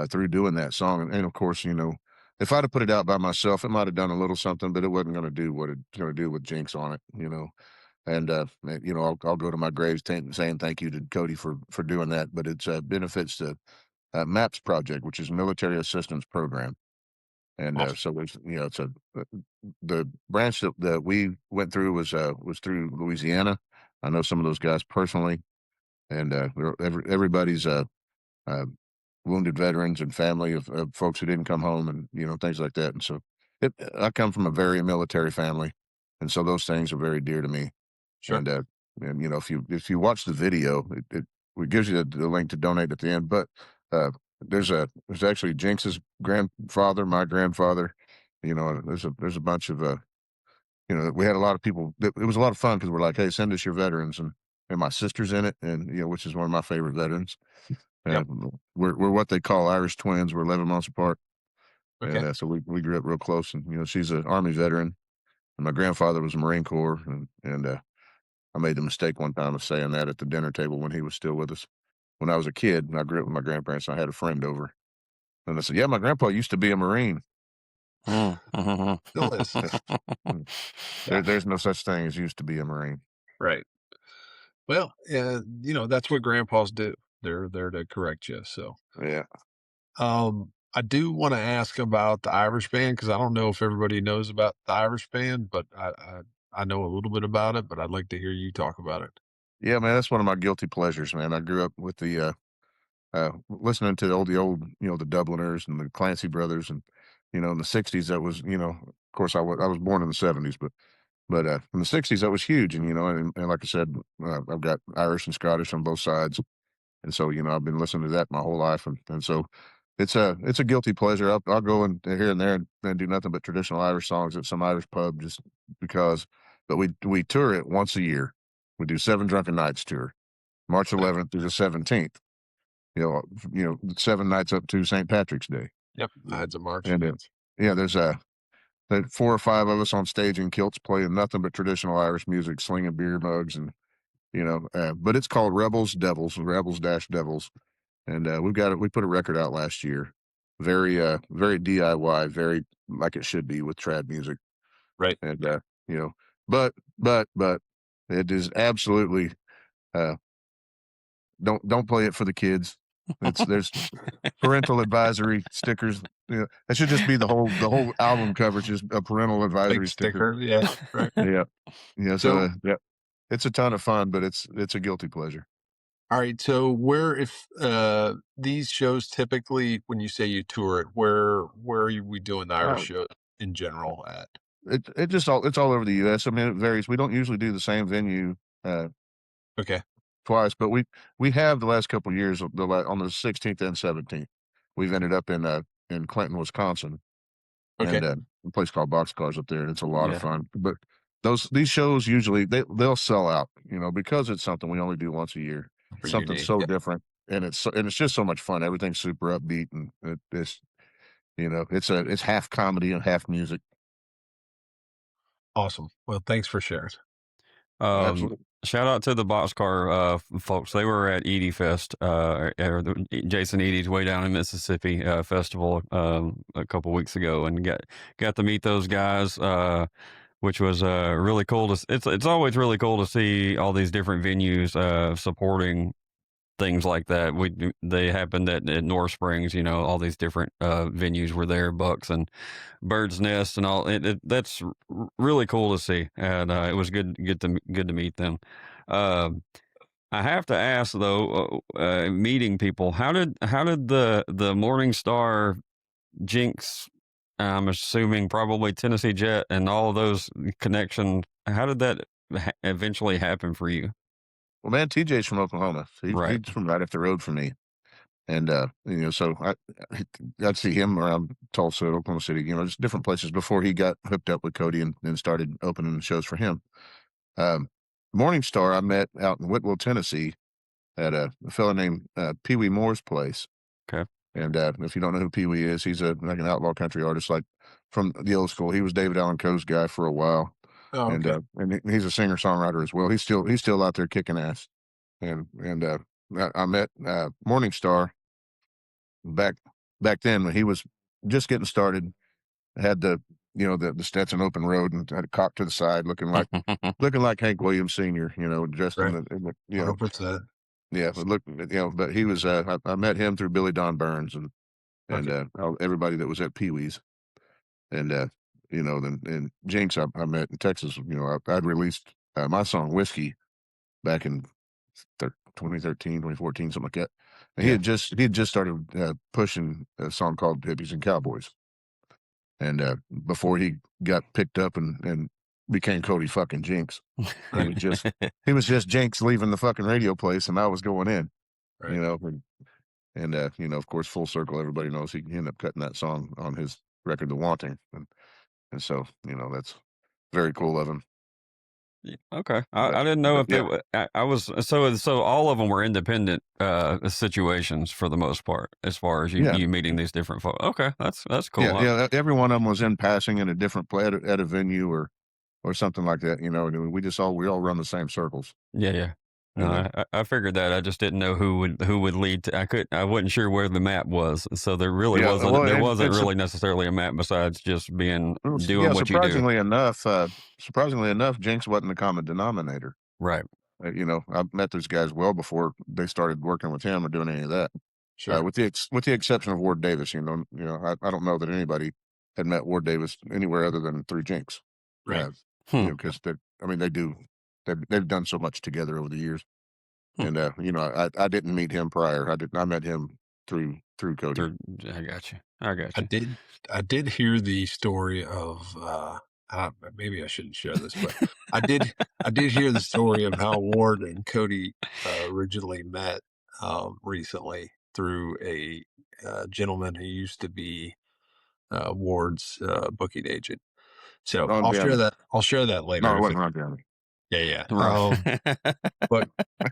through doing that song, and of course, if I'd have put it out by myself, it might have done a little something, but it wasn't going to do what it's going to do with Jinx on it. And I'll go to my grave saying thank you to Cody for doing that. But it's benefits to MAPS project, which is Military Assistance Program. And Awesome. so there's it's the branch that we went through was through Louisiana. I know some of those guys personally, and everybody's wounded veterans and family of folks who didn't come home, and things like that. And so I come from a very military family, and so those things are very dear to me. Sure. And if you watch the video, it gives you the link to donate at the end. But there's actually Jinx's grandfather, my grandfather. There's a bunch of we had a lot of people. It was a lot of fun because we're like, hey, send us your veterans, and my sister's in it, and which is one of my favorite veterans. Yep. We're what they call Irish twins. We're 11 months apart. Okay. And so we grew up real close, and she's an Army veteran, and my grandfather was a Marine Corps, and I made the mistake one time of saying that at the dinner table when he was still with us. When I was a kid, and I grew up with my grandparents, I had a friend over, and I said, "Yeah, my grandpa used to be a Marine." Still is. There's no such thing as used to be a Marine. Right. Well, that's what grandpas do. They're there to correct you. So, Yeah. I do want to ask about the Irish band because I don't know if everybody knows about the Irish band, but I know a little bit about it. But I'd like to hear you talk about it. Yeah, man, that's one of my guilty pleasures, man. I grew up with the listening to the old, the Dubliners and the Clancy brothers, and in the '60s that was, of course, I was born in the '70s, but in the '60s that was huge, and like I said, I've got Irish and Scottish on both sides, and so I've been listening to that my whole life, and so it's a guilty pleasure. I'll go in here and there and do nothing but traditional Irish songs at some Irish pub just because, but we tour it once a year. We do 7 Drunken Nights tour, March 11th through the 17th. 7 nights up to St. Patrick's Day. Yep, Ides of March. And there's 4 or 5 of us on stage in kilts playing nothing but traditional Irish music, slinging beer mugs, and but it's called Rebels Devils, and we put a record out last year, very very DIY, very like it should be with trad music, right? And but it is absolutely don't play it for the kids. There's parental advisory stickers. That should just be the whole album cover, just a parental advisory sticker. Yeah, right. Yeah. So yeah, it's a ton of fun, but it's a guilty pleasure. All right. So if these shows typically, when you say you tour it, where are we doing the Irish show in general at? It's all over the U.S. I mean, it varies. We don't usually do the same venue. Okay. Twice, but we have the last couple of years on the 16th and 17th. We've ended up in Clinton, Wisconsin, and a place called Boxcars up there, and it's a lot of fun. But these shows usually they'll sell out, because it's something we only do once a year. Pretty something unique. so different, and it's just so much fun. Everything's super upbeat, and it's half comedy and half music. Awesome. Well, thanks for sharing. Absolutely. Shout out to the Boxcar folks. They were at Edie Fest, or Jason Edie's Way Down in Mississippi festival a couple weeks ago, and got to meet those guys, which was really cool. It's always really cool to see all these different venues supporting things like that. They happened at North Springs, all these different venues were there, Bucks and Bird's Nest and all. That's really cool to see, and it was good to meet them. I have to ask though, meeting people, how did the Morningstar, Jinks, I'm assuming probably Tennessee Jet and all of those connections, how did that eventually happen for you? Well, man, TJ's from Oklahoma. So he's from right up the road from me. And, so I'd see him around Tulsa, Oklahoma City, just different places before he got hooked up with Cody and started opening shows for him. Morningstar, I met out in Whitwell, Tennessee at a fellow named Pee Wee Moore's place. Okay. And if you don't know who Pee Wee is, he's like an outlaw country artist, like from the old school. He was David Allan Coe's guy for a while. Oh, okay. And he's a singer-songwriter as well. He's still out there kicking ass. And I met Morningstar back then when he was just getting started. Had the Stetson open road and had a cock to the side, looking like Hank Williams Sr. Dressed in the 100%. Yeah, but he was. I met him through Billy Don Burns and everybody that was at Pee Wee's, and then Jinks I met in Texas. I'd released my song Whiskey back in 2013, 2014, something like that. And he had just started pushing a song called Hippies and Cowboys, and before he got picked up and became Cody fucking Jinks, he was just Jinks leaving the fucking radio place, and I was going in, and of course, full circle, everybody knows he ended up cutting that song on his record, The Wanting, and so that's very cool of him. Okay, I didn't know if I was so all of them were independent situations for the most part, as far as you meeting these different folks. Okay, that's cool. Yeah, every one of them was in passing in a different play at a venue or something like that. We all run the same circles. Yeah. No, I figured that. I just didn't know who would lead to. I wasn't sure where the map was, so there really wasn't. Well, there wasn't really necessarily a map besides just doing what you do. Surprisingly enough, Jinks wasn't the common denominator. Right. I met those guys well before they started working with him or doing any of that. Sure. With the exception of Ward Davis, I don't know that anybody had met Ward Davis anywhere other than through Jinks. Right. Because they've done so much together over the years. And I didn't meet him prior. I met him through Cody. I got you. I did hear the story of maybe I shouldn't share this, but I did hear the story of how Ward and Cody originally met recently through a gentleman who used to be Ward's booking agent. So I'll share that later. No, it wasn't Ron Downey. Yeah. But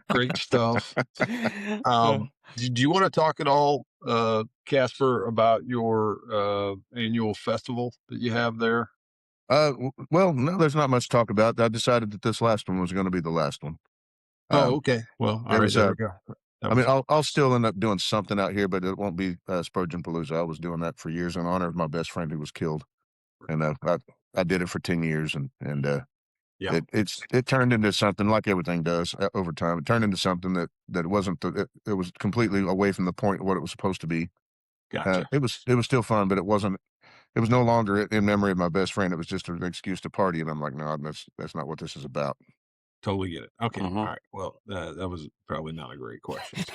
great stuff. Do you want to talk at all, Casper, about your annual festival that you have there? Well, no, there's not much to talk about. I decided that this last one was going to be the last one. Okay. Well, all right, there we go. I'll still end up doing something out here, but it won't be Spurgeon Palooza. I was doing that for years in honor of my best friend who was killed, and I did it for 10 years, and Yeah. It turned into something like everything does over time. It turned into something that wasn't, it was completely away from the point of what it was supposed to be. Gotcha. It was still fun, but it was no longer in memory of my best friend. It was just an excuse to party. And I'm like, no, that's not what this is about. Totally get it. Okay. Mhm. All right. Well, that was probably not a great question.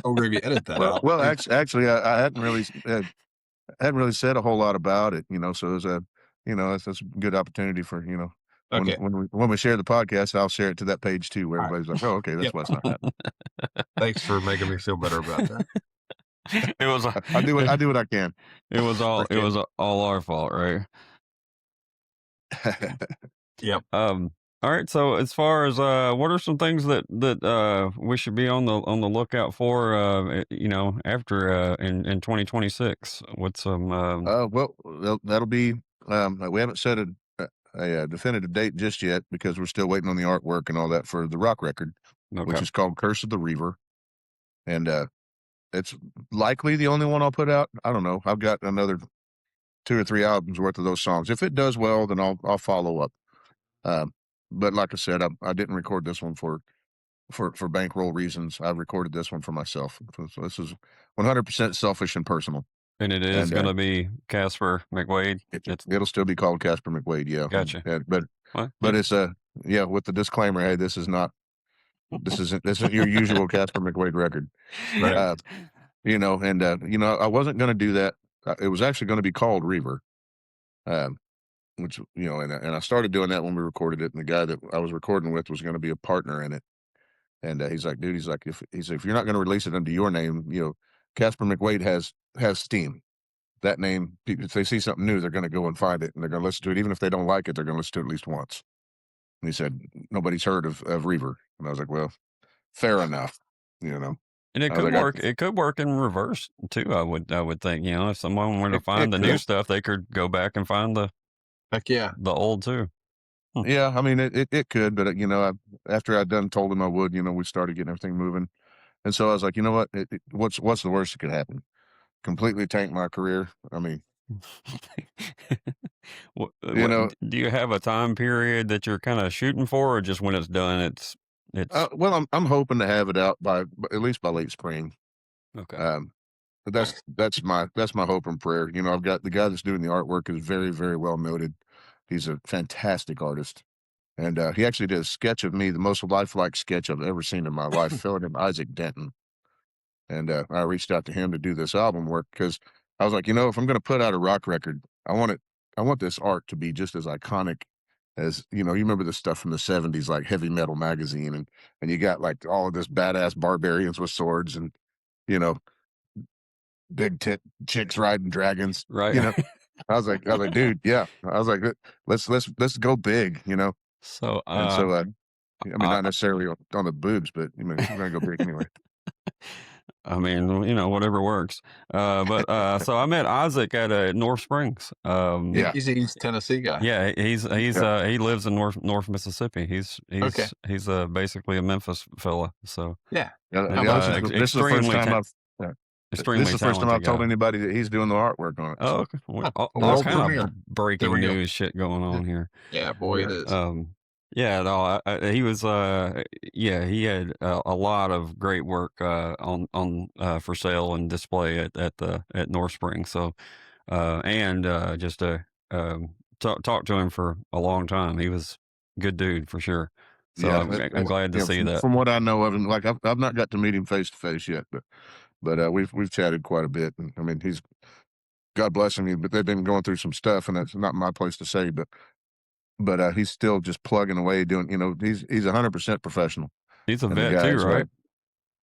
So maybe edit that out. Well, actually, I hadn't really said a whole lot about it, so it was it's a good opportunity for, Okay. when we share the podcast, I'll share it to that page too, where All right. everybody's like, oh, okay, that's Yep. why it's not happening. Thanks for making me feel better about that. It was. I do what I can. It was all. It Appreciate was all our fault, right? Yep. All right. So as far as what are some things that we should be on the lookout for? After in 2026, what's some? Well, that'll be. We haven't set a definitive date just yet because we're still waiting on the artwork and all that for the rock record, which Okay. is called Curse of the Reaver, and it's likely the only one I'll put out. I don't know. I've got another 2 or 3 albums worth of those songs. If it does well, then I'll follow up. But like I said, I didn't record this one for bankroll reasons. I recorded this one for myself. So this is 100% selfish and personal. And it is And, going to be Casper McWade. It'll still be called Casper McWade. Yeah. Gotcha. But it's with the disclaimer, hey, this isn't your usual Casper McWade record. Right. I wasn't going to do that. It was actually going to be called Reaver. Which, and I started doing that when we recorded it, and the guy that I was recording with was going to be a partner in it. And he's like, dude, if you're not going to release it under your name, Casper McWade has steam. That name, if they see something new, they're going to go and find it, and they're going to listen to it. Even if they don't like it, they're going to listen to it at least once. And he said, nobody's heard of Reaver. And I was like, well, fair enough, And it could work. It could work in reverse too. I would think, if someone were to find the new stuff, they could go back and find the the old too. Yeah, I mean it could, but after I'd told him I would, we started getting everything moving, and so I was like, you know what? What's the worst that could happen? Completely tank my career. I mean, do you have a time period that you're kind of shooting for, or just when it's done, it's? Well, I'm hoping to have it out by at least by late spring. Okay. That's my hope and prayer. I've got the guy that's doing the artwork is very, very well noted. He's a fantastic artist. And he actually did a sketch of me, the most lifelike sketch I've ever seen in my life, filling in Isaac Denton. And I reached out to him to do this album work because I was like, if I'm going to put out a rock record, I want this art to be just as iconic as, you remember the stuff from the 70s, like Heavy Metal Magazine. And you got like all of this badass barbarians with swords and, big tit chicks riding dragons. Right. I was like, dude, yeah. I was like, let's go big, So, not necessarily on the boobs, but we're gonna go big anyway. I mean, whatever works. But so I met Isaac at North Springs. Yeah, he's an East Tennessee guy. Yeah, he lives in North Mississippi. He's basically a Memphis fella. So this is the first time This is the first time I've told anybody that he's doing the artwork on it. Oh, okay. All kind of breaking news shit going on here. Yeah, boy, it is. He was. He had a lot of great work on for sale and display at North Springs. So, just to talk to him for a long time. He was a good dude for sure. So I'm glad to see that. From what I know of him, like I've not got to meet him face to face yet, but we've chatted quite a bit. And I mean, he's, God bless him, but they've been going through some stuff, and that's not my place to say, but he's still just plugging away doing, he's 100% professional. He's a vet too, right?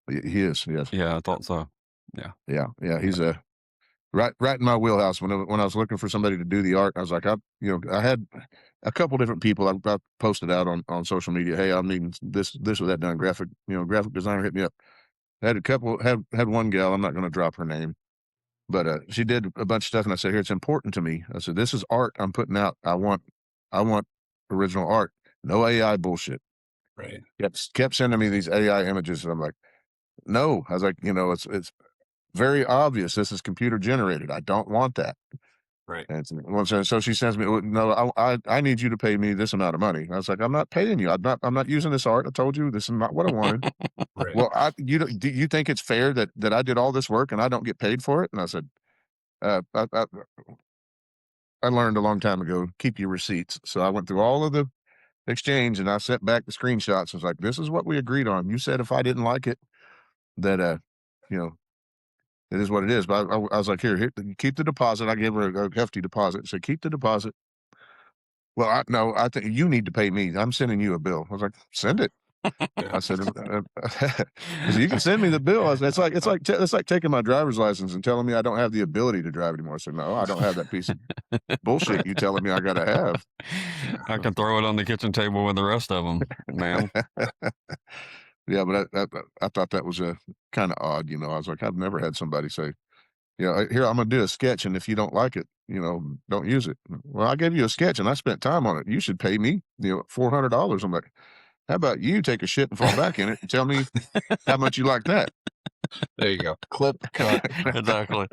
He is. Yes. Yeah, I thought so. Yeah. He's right in my wheelhouse. When I was looking for somebody to do the art, I was like, I had a couple different people I posted out on social media. Hey, I'm needing this or that done. Graphic designer hit me up. I had a couple, had one gal, I'm not going to drop her name, but she did a bunch of stuff, and I said, here, it's important to me. I said, this is art I'm putting out. I want original art, no AI bullshit. Right. Kept sending me these AI images, and I'm like, no. I was like, it's very obvious this is computer generated. I don't want that. Right. And so she sends me, no, I need you to pay me this amount of money. I was like, I'm not paying you. I'm not using this art. I told you this is not what I wanted. Right. Well, do you think it's fair that I did all this work and I don't get paid for it? And I said, I learned a long time ago, keep your receipts. So I went through all of the exchange and I sent back the screenshots. I was like, this is what we agreed on. You said if I didn't like it, that, you know, it is what it is. But I was like, here, keep the deposit. I gave her a hefty deposit. So keep the deposit. Well, I think you need to pay me. I'm sending you a bill. I was like, send it. I said, you can send me the bill. I said, it's like taking my driver's license and telling me I don't have the ability to drive anymore. I said, no, I don't have that piece of bullshit you telling me I got to have. I can throw it on the kitchen table with the rest of them, man. Yeah, but I thought that was a kind of odd. You know, I was like, I've never had somebody say, here, I'm going to do a sketch, and if you don't like it, don't use it. Well, I gave you a sketch, and I spent time on it. You should pay me, $400. I'm like, how about you take a shit and fall back in it and tell me how much you like that? There you go. Clip, cut. Exactly.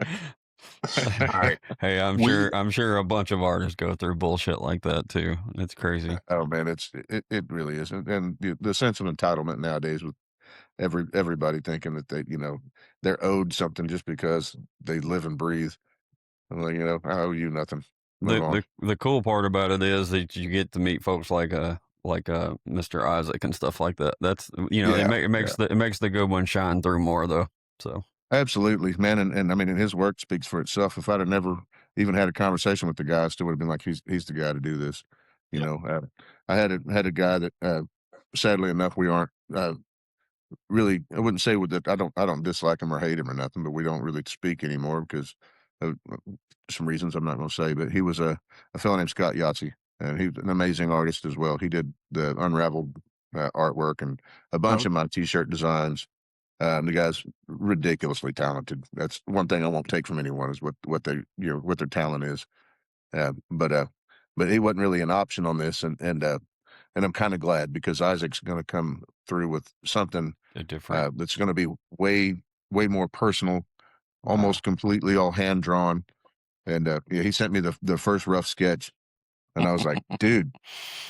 All right. Hey, I'm sure a bunch of artists go through bullshit like that too. It's crazy. Oh man, it really is, and the sense of entitlement nowadays with everybody thinking that they're owed something just because they live and breathe. I'm like, I owe you nothing. Move on. The cool part about it is that you get to meet folks like Mr. Isaac and stuff like that. That's it makes the good one shine through more though. So absolutely, man, and I mean, and his work speaks for itself. If I'd have never even had a conversation with the guy, I still would have been like, he's the guy to do this. I had a guy that sadly enough we aren't really. I wouldn't say that I don't dislike him or hate him or nothing, but we don't really speak anymore because of some reasons I'm not going to say. But he was a fellow named Scott Yahtzee, and he's an amazing artist as well. He did the Unraveled artwork and a bunch of my T-shirt designs. The guy's ridiculously talented. That's one thing I won't take from anyone is what their talent is. But he wasn't really an option on this, and I'm kind of glad because Isaac's going to come through with something different that's going to be way more personal, almost completely all hand drawn. And he sent me the first rough sketch, and I was like, dude,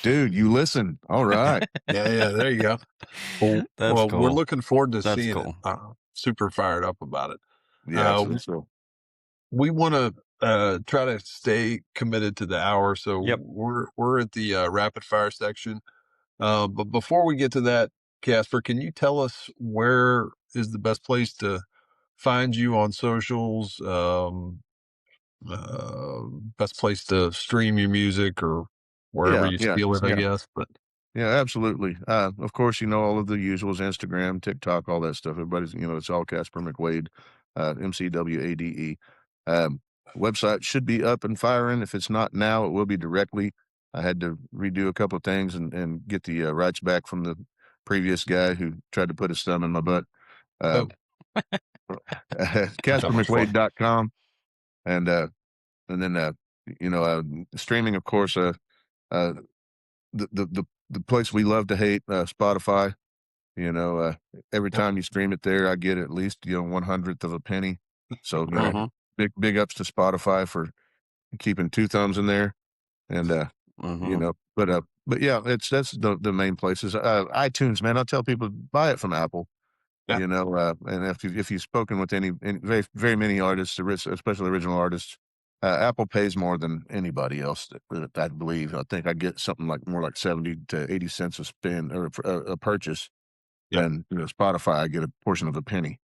you listen. All right. Yeah, there you go. Well, cool. We're looking forward to That's seeing cool. it. Super fired up about it. Yeah, we want to try to stay committed to the hour, so Yep. we're at the rapid fire section. But before we get to that, Casper, can you tell us where is the best place to find you on socials? Best place to stream your music or wherever you feel it, I guess. But yeah, absolutely. Of course, all of the usuals: Instagram, TikTok, all that stuff. Everybody's, it's all Casper McWade, MCWADE. Website should be up and firing. If it's not now, it will be directly. I had to redo a couple of things and get the rights back from the previous guy who tried to put his thumb in my butt. CasperMcWade.com. And then streaming, of course, the place we love to hate, Spotify. Every time you stream it there, I get at least 1/100th of a penny. So big ups to Spotify for keeping two thumbs in there, and but yeah, that's the main places. iTunes, man, I'll tell people buy it from Apple. Yeah. And if you've spoken with any very, very many artists, especially original artists, Apple pays more than anybody else. That I believe. I think I get something like more like 70 to 80 cents a spin or a purchase. Yep. And Spotify, I get a portion of a penny.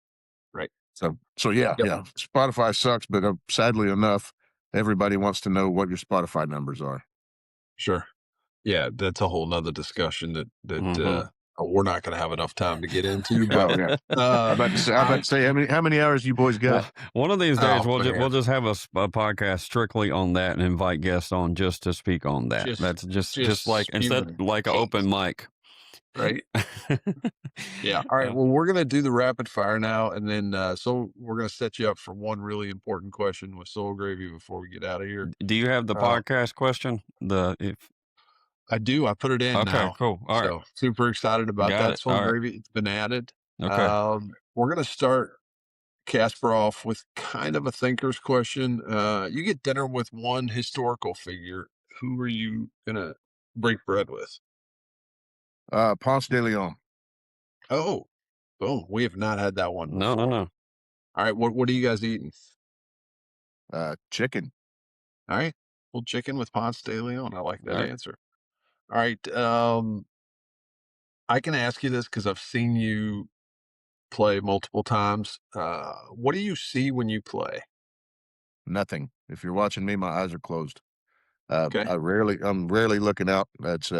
Right. So yeah. Spotify sucks, but sadly enough, everybody wants to know what your Spotify numbers are. Sure. Yeah, that's a whole nother discussion that we're not going to have enough time to get into. But I'm about to say how many hours you boys got? One of these days we'll just have a podcast strictly on that and invite guests on just to speak on that. That's just like instead like an open mic. Right. Yeah. All right. Well, we're going to do the rapid fire now. And then, so we're going to set you up for one really important question with Soul Gravy before we get out of here. Do you have the podcast question? I do. I put it in now. Okay, cool. All right. Super excited about that. Soul Gravy. It's been added. Okay. We're going to start Casper off with kind of a thinker's question. You get dinner with one historical figure. Who are you gonna break bread with? Ponce de Leon. Oh, we have not had that one No, before. no. All right, what are you guys eating? Chicken. All right, well, chicken with Ponce de Leon. I like that All right. answer. All right, I can ask you this because I've seen you play multiple times. What do you see when you play? Nothing. If you're watching me, my eyes are closed. Okay. I'm rarely looking out. That's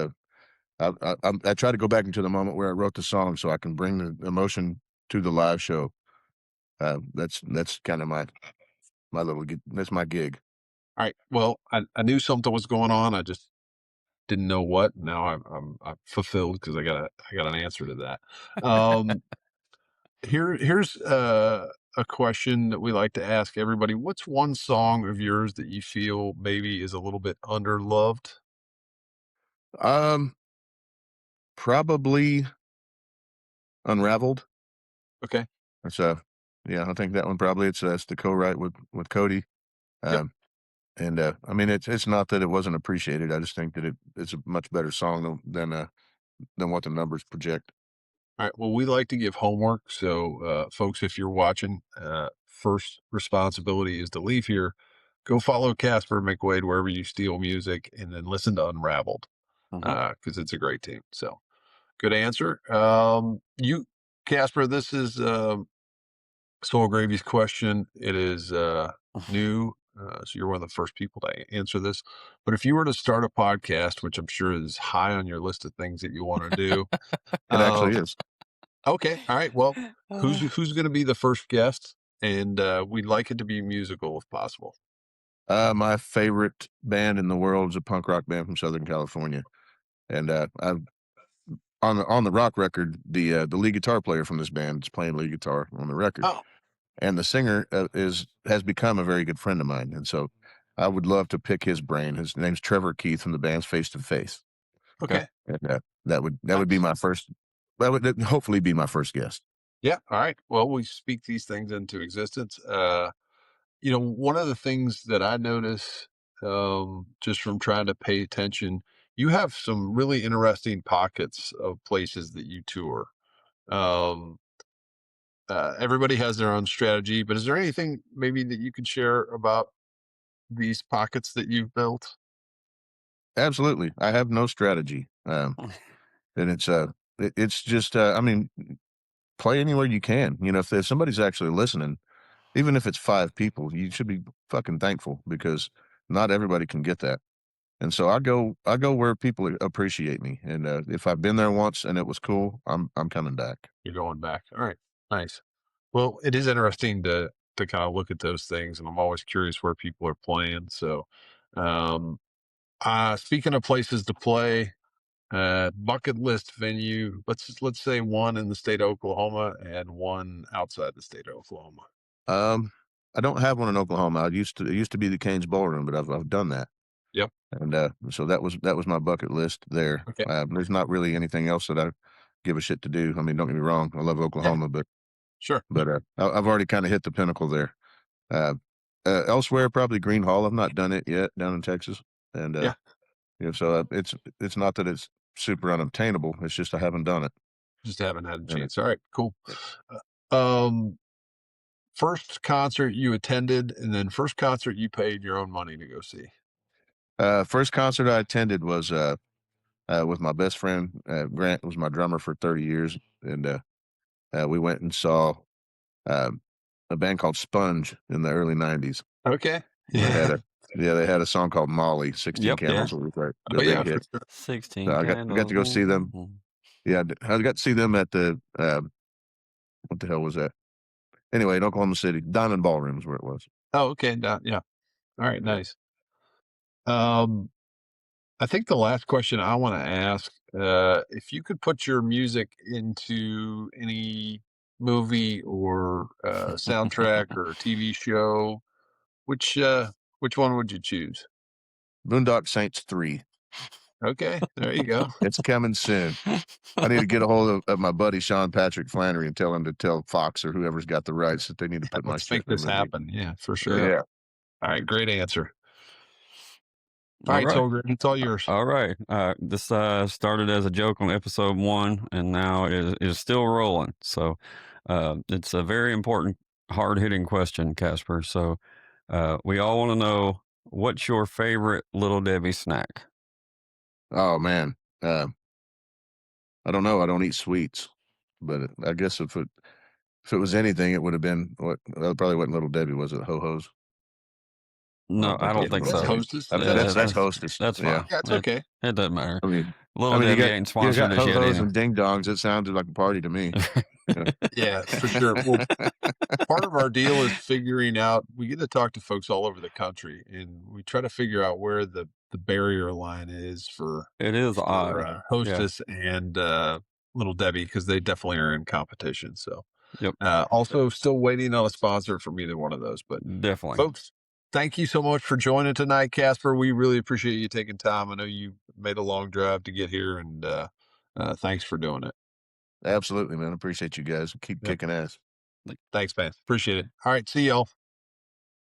I try to go back into the moment where I wrote the song so I can bring the emotion to the live show. That's kind of my little that's my gig. All right. Well, I knew something was going on. I just didn't know what. Now I'm fulfilled because I got an answer to that. Here's a question that we like to ask everybody. What's one song of yours that you feel maybe is a little bit underloved? Probably Unraveled. Okay. That's yeah, I think that one probably it's the co-write with Cody. Yep. And I mean it's not that it wasn't appreciated. I just think that it's a much better song than what the numbers project. All right. Well, we like to give homework. So, folks, if you're watching, first responsibility is to leave here. Go follow Casper McWade wherever you steal music, and then listen to Unraveled because it's a great team. So, good answer. You, Casper, this is Soul Gravy's question. It is new. So you're one of the first people to answer this. But if you were to start a podcast, which I'm sure is high on your list of things that you want to do, It actually is. Okay. All right. Well, who's going to be the first guest? And we'd like it to be musical if possible. My favorite band in the world is a punk rock band from Southern California, and I've on the rock record, the lead guitar player from this band is playing lead guitar on the record, Oh, and the singer has become a very good friend of mine, and so I would love to pick his brain. His name's Trevor Keith from the band's Face to Face, okay. and that would be my first. That would hopefully be my first guest. Yeah. All right. Well, we speak these things into existence. One of the things that I notice just from trying to pay attention, you have some really interesting pockets of places that you tour. Um, Everybody has their own strategy, but is there anything maybe that you could share about these pockets that you've built? Absolutely, I have no strategy, and it's just I mean, play anywhere you can. You know, if somebody's actually listening, even if it's 5 people, you should be fucking thankful because not everybody can get that. And so I go where people appreciate me, and if I've been there once and it was cool, I'm coming back. You're going back. All right. Nice. Well, it is interesting to kind of look at those things, and I'm always curious where people are playing. So, um, speaking of places to play, bucket list venue. Let's say one in the state of Oklahoma and one outside the state of Oklahoma. I don't have one in Oklahoma. It used to be the Canes Ballroom, but I've done that. Yep. And so that was my bucket list there. Okay. There's not really anything else that I give a shit to do. I mean, don't get me wrong, I love Oklahoma, but Sure. I've already kind of hit the pinnacle there. Elsewhere, probably Green Hall. I've not done it yet down in Texas, and so it's not that it's super unobtainable. It's just I haven't done it. Just haven't had a chance. All right. Cool. First concert you attended, and then first concert you paid your own money to go see. First concert I attended was with my best friend. Grant was my drummer for 30 years, and we went and saw a band called Sponge in the early 90s. Okay. They had a song called Molly, 16 Candles. Was the big hit. 16 So I got to go see them. Yeah, I got to see them at the what the hell was that? Anyway, in Oklahoma City, Diamond Ballroom is where it was. Oh, okay. Yeah. All right. Nice. I think the last question I want to ask, if you could put your music into any movie or soundtrack or TV show, which one would you choose? Boondock Saints 3. Okay, there you go. It's coming soon. I need to get a hold of my buddy Sean Patrick Flannery and tell him to tell Fox or whoever's got the rights that they need to put my Let's shit make in the this movie. happen. Yeah, for sure. Yeah. All right, great answer. All All right, right. Tolger, it's all yours. All right. This started as a joke on episode 1, and now is still rolling. So it's a very important, hard-hitting question, Casper. So we all want to know, what's your favorite Little Debbie snack? Oh man. I don't know. I don't eat sweets, but I guess if it was anything, it would have been what? Well, it probably wasn't Little Debbie, was it? Ho Hos. No, I don't think That's so. Hostess. I mean, that's Hostess. That's yeah. fine. That's okay. It doesn't matter. I mean, Little Debbie you ain't sponsored got us yet. Ho-Hos Either. and Ding Dongs. It sounded like a party to me. Yeah, for sure. Well, part of our deal is figuring out, we get to talk to folks all over the country, and we try to figure out where the barrier line is for It is odd. Hostess and Little Debbie, because they definitely are in competition. So Yep. Also still waiting on a sponsor from either one of those, but Definitely. folks, thank you so much for joining tonight, Casper. We really appreciate you taking time. I know you made a long drive to get here, and thanks for doing it. Absolutely, man. Appreciate you guys. Keep kicking ass. Thanks, man. Appreciate it. All right. See y'all.